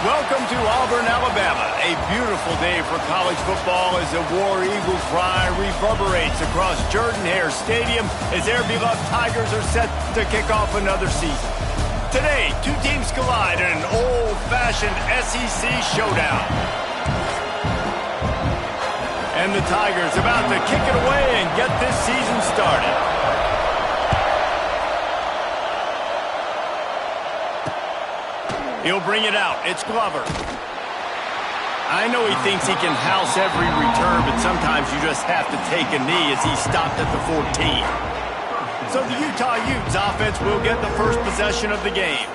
Welcome to Auburn, Alabama. A beautiful day for college football as the War Eagles cry reverberates across Jordan-Hare Stadium as their beloved Tigers are set to kick off another season. Today, two teams collide in an old-fashioned SEC showdown. And the Tigers about to kick it away and get this season started. He'll bring it out. It's Glover. I know he thinks he can house every return, but sometimes you just have to take a knee as he stopped at the 14. So the Utah Utes offense will get the first possession of the game.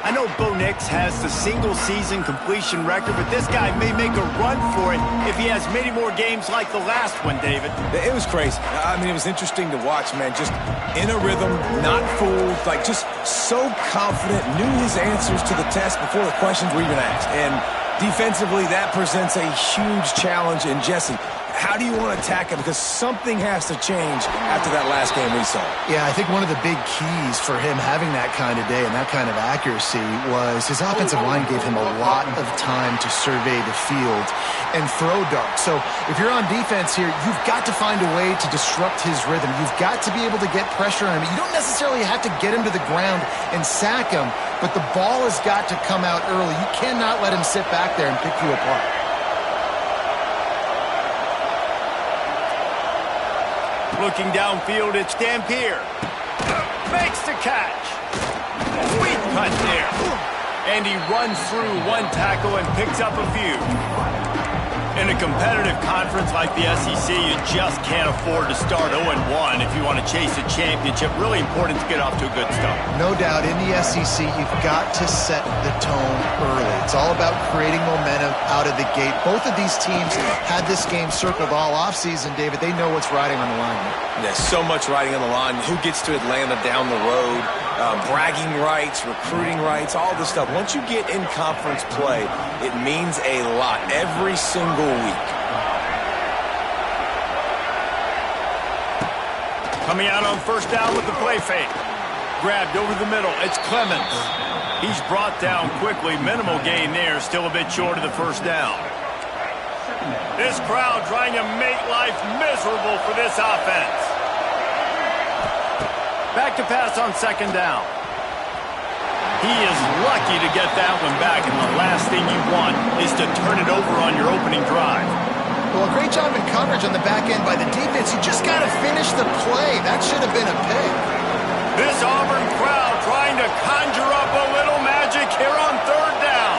I know Bo Nix has the single-season completion record, but this guy may make a run for it if he has many more games like the last one, David. It was crazy. I mean, it was interesting to watch, man. Just in a rhythm, not fooled, like just so confident, knew his answers to the test before the questions were even asked. And defensively, that presents a huge challenge. And Jesse, how do you want to attack it? Because something has to change after that last game we saw. Yeah, I think one of the big keys for him having that kind of day and that kind of accuracy was his offensive line gave him a lot of time to survey the field and throw darts. So if you're on defense here, you've got to find a way to disrupt his rhythm. You've got to be able to get pressure on him. You don't necessarily have to get him to the ground and sack him, but the ball has got to come out early. You cannot let him sit back there and pick you apart. Looking downfield, it's Dampier. Makes the catch. Sweet cut there. And he runs through one tackle and picks up a few. In a competitive conference like the SEC, you just can't afford to start 0-1 if you want to chase a championship. Really important to get off to a good start. No doubt, in the SEC, you've got to set the tone early. It's all about creating momentum out of the gate. Both of these teams had this game circled all offseason, David. They know what's riding on the line. There's so much riding on the line. Who gets to Atlanta down the road? Bragging rights, recruiting rights, all this stuff. Once you get in conference play, it means a lot every single week. Coming out on first down with the play fake. Grabbed over the middle. It's Clemens. He's brought down quickly. Minimal gain there. Still a bit short of the first down. This crowd trying to make life miserable for this offense. Back to pass on second down. He is lucky to get that one back, and the last thing you want is to turn it over on your opening drive. Well, a great job in coverage on the back end by the defense. You just got to finish the play. That should have been a pick. This Auburn crowd trying to conjure up a little magic here on third down.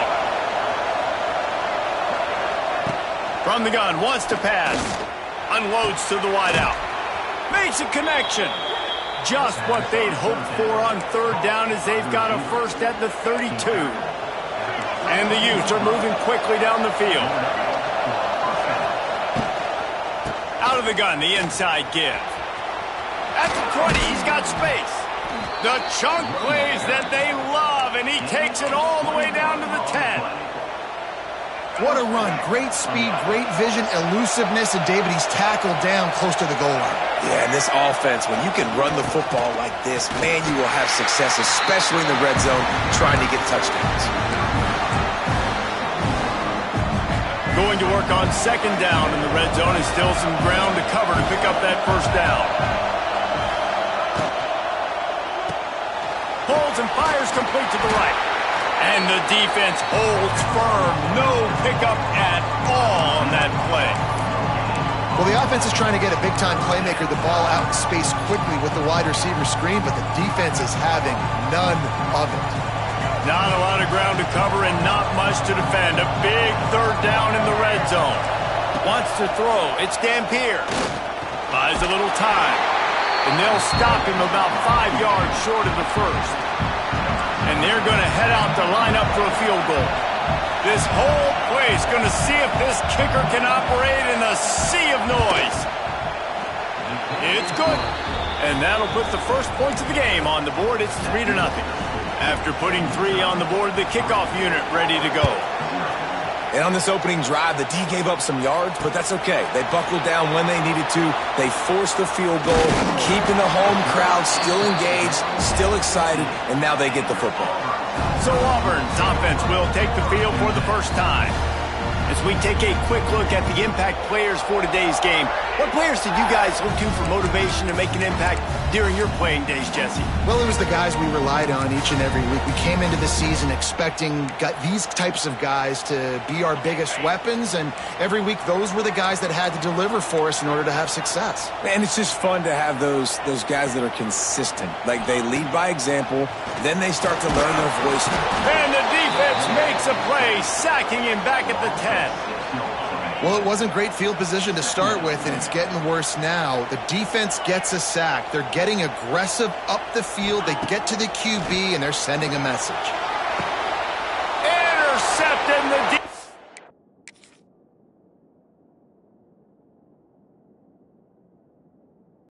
From the gun, wants to pass. Unloads to the wideout. Makes a connection. Just what they'd hoped for on third down as they've got a first at the 32. And the Utes are moving quickly down the field. Out of the gun, the inside give. At the 20, he's got space. The chunk plays that they love, and he takes it all the way down to the 10. What a run. Great speed, great vision, elusiveness, and David, he's tackled down close to the goal line. Yeah, and this offense, when you can run the football like this, man, you will have success, especially in the red zone, trying to get touchdowns. Going to work on second down in the red zone, and still some ground to cover to pick up that first down. Holds and fires complete to the right. And the defense holds firm. No pickup at all on that play. Well, the offense is trying to get a big-time playmaker the ball out in space quickly with the wide receiver screen, but the defense is having none of it. Not a lot of ground to cover and not much to defend. A big third down in the red zone. Wants to throw. It's Dampier. Buys a little time. And they'll stop him about 5 yards short of the first. And they're going to head out to line up for a field goal. This whole place going to see if this kicker can operate in a sea of noise. It's good. And that'll put the first points of the game on the board. It's 3-0. After putting 3 on the board, the kickoff unit ready to go. And on this opening drive, the D gave up some yards, but that's okay. They buckled down when they needed to. They forced the field goal, keeping the home crowd still engaged, still excited, and now they get the football. So Auburn's offense will take the field for the first time. As we take a quick look at the impact players for today's game, what players did you guys look to for motivation to make an impact during your playing days, Jesse? Well, it was the guys we relied on each and every week. We came into the season expecting these types of guys to be our biggest weapons, and every week those were the guys that had to deliver for us in order to have success. And it's just fun to have those guys that are consistent. Like, they lead by example, then they start to learn their voice. And the defense makes a play, sacking him back at the 10. Well, it wasn't great field position to start with, and it's getting worse now. The defense gets a sack. They're getting aggressive up the field. They get to the QB, and they're sending a message.